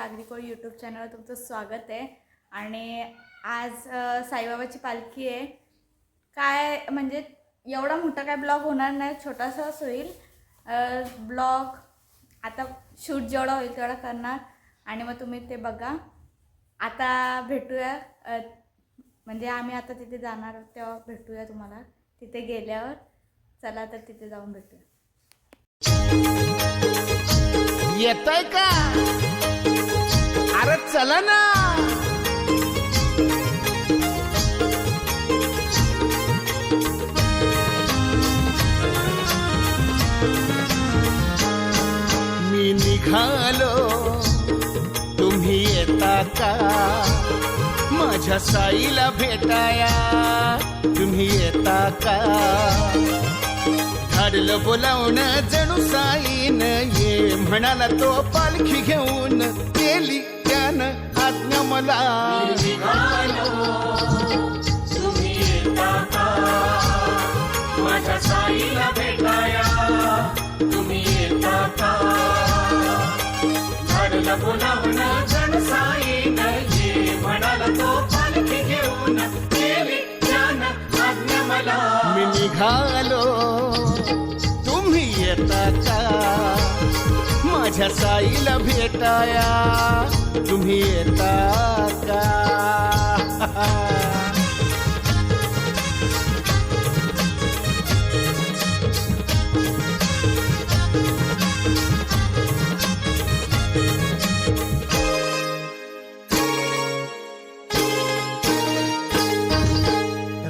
आगरीकोळ YouTube चॅनलवर तुमचं स्वागत आहे। आणि आज साईबाबाची पालखी आहे। काय म्हणजे एवढा मोठा काय ब्लॉग होणार नाही, छोटासाच होईल ब्लॉग। आता शूट जेवढा होईल तेवढा करणार आणि मग तुम्ही ते बघा। आता भेटूया, म्हणजे आम्ही आता तिथे जाणार आहोत तेव्हा भेटूया तुम्हाला तिथे गेल्यावर। चला तर तिथे जाऊन भेटूया। येतोय का? अरे चला ना। मी निघालो, तुम्ही येता का? माझ्या साईला भेटाया तुम्ही येता का? धाडलं बोलावणं जणू साईन ये म्हणाला तो पालखी घेऊन, केली त्यानं आज्ञा मला। निघालो, तुम्ही येता का? माझ्या साईला भेटाया तुम्ही येता का? धाडलं बोलावणं जणू साईन ये म्हणाला तो पालखी घेऊन, केली त्यानं आज्ञा मला। मी निघालो, येता का? माझ्या साईला भेटाया तुम्ही येता का?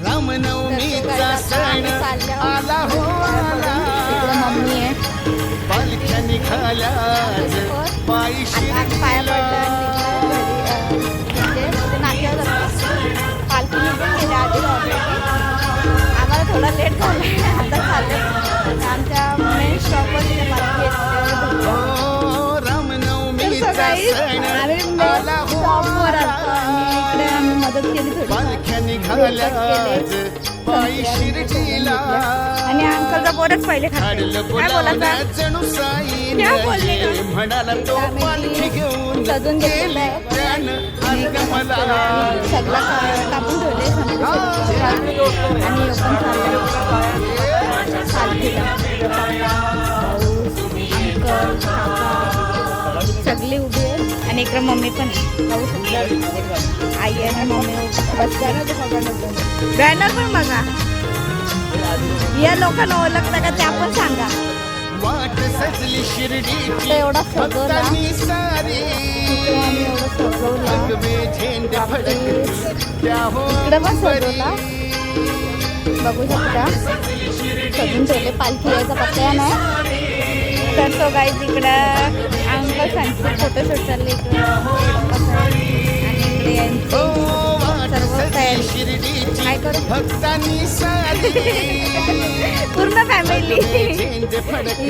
रामनवमीचा सण आला हो आला, पालख्या निघाल्या पायी शिर्डीला। आम्हाला थोडा लेट झाला, आता झालं आमच्या मेन स्टॉपवर रामनवमीचा सण आला हो आला, मदत केली थोडी, पालख्या निघाल्या पायी शिर्डीला। आणि अंकलचा बोरच पहिले धाडलं बोलावणं जणू साईन म्हणाला तो पालखी घेऊन, सजून घेतलेलं आहे त्यानं आज्ञा मला। सगळं कापून ठेवले आणि अंकल सगळे उभे आहेत आणि इकडे मम्मी पण पाहू शकता। आई आणि मम्मी बॅनर पण बघा। या लोकांना ओळखता का ते आपण सांगा। वाट सजली शिर्डीची एवढा सजवला, सारी एवढं सजवला, झेंडे फडकले इकडे पण सजवला बघू शकता। सजून ठेवले, पालखी यायचा पत्ता नाही तर तो गाईज इकडं अंकल सांगतो फोटोशूट चालले इकडे आणि इकडे यांची सर्व तयारी काय करू भक्तांनी सारी पूर्ण फॅमिली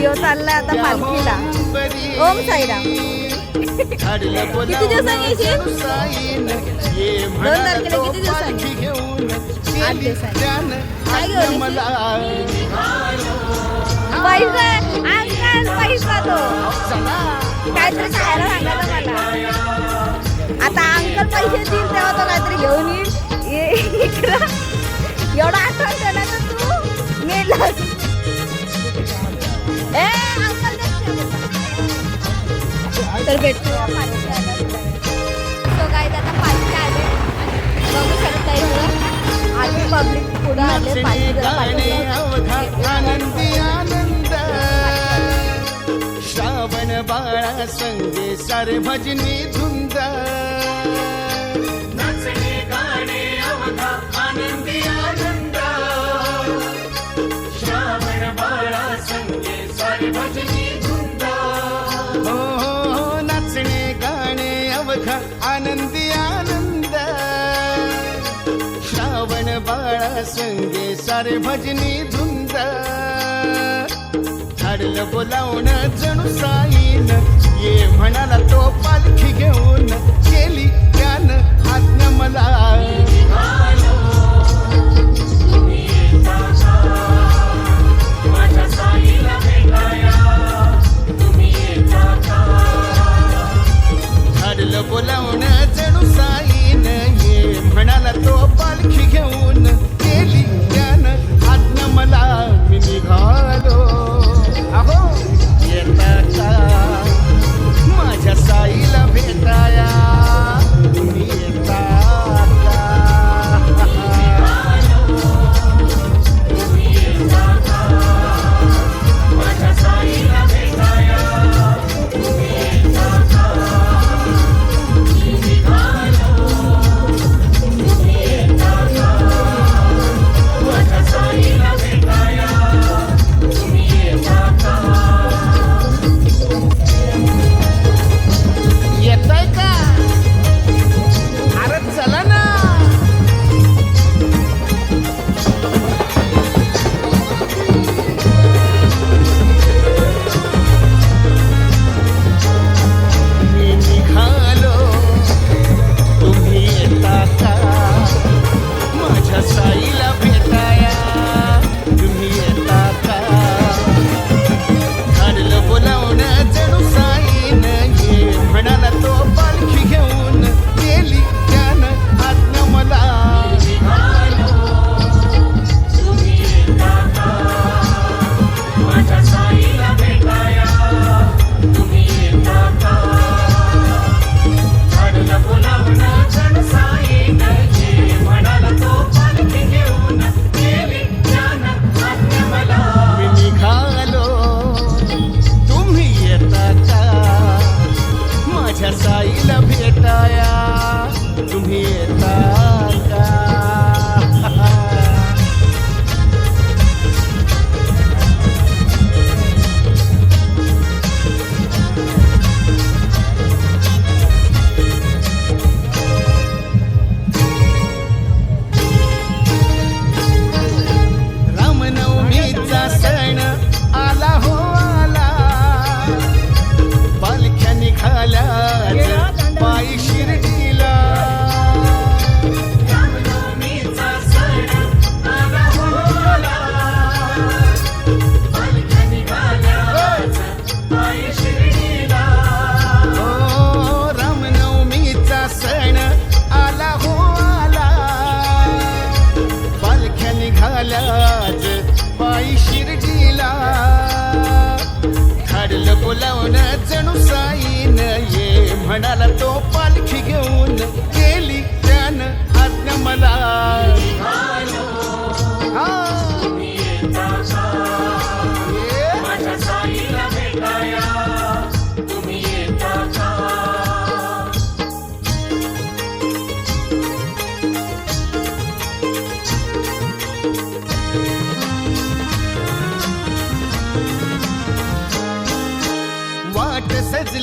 यो चाललाय आता पालखीला। ओम साईराम। किती दिवसांनी येशील? 2 तारखेला किती दिवसांनी? 8 दिवसांनी। काय घेऊन पैसा अंकल पैसा तो काहीतरी खायला सांगायला मला। आता अंकल पैसे देईल तेव्हा तो काहीतरी घेऊन येईल इकडं। एवढा आठवण ठेवला तर तू मेलास। तर भेटूया पालखी आला तो काय आता पालखी आले बघू शकता इकडं आधी पब्लिक पुढं आले पालखी। आनंदी आनंद श्रावण बाळा संगे सारे भजनी धुंद, नाचणे गाणे अवघा आनंदी आनंद, श्रावण बाळा संगे सारे भजनी धुंद। हो नाचणे गाणे अवघा आनंदी आनंद, श्रावण बाळा संगे सारे भजनी धुंद। धाडलं बोलावणं जणू साईन ये म्हणाला तो पालखी घेऊन, केली त्यानं आज्ञा मला। माझ्या साईला भेटाया तुम्ही येता का?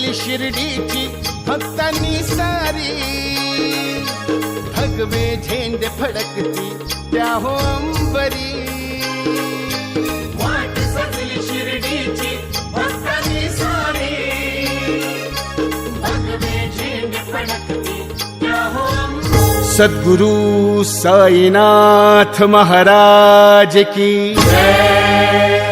सजली शिर्डीची भक्तांनी सारी भगवे झेंडे फडकती त्या हो अंबरी वाट सजली शिर्डीची भक्तांनी सारी भगवे झेंडे फडकती त्या हो सद्गुरु साईनाथ महाराज की जय।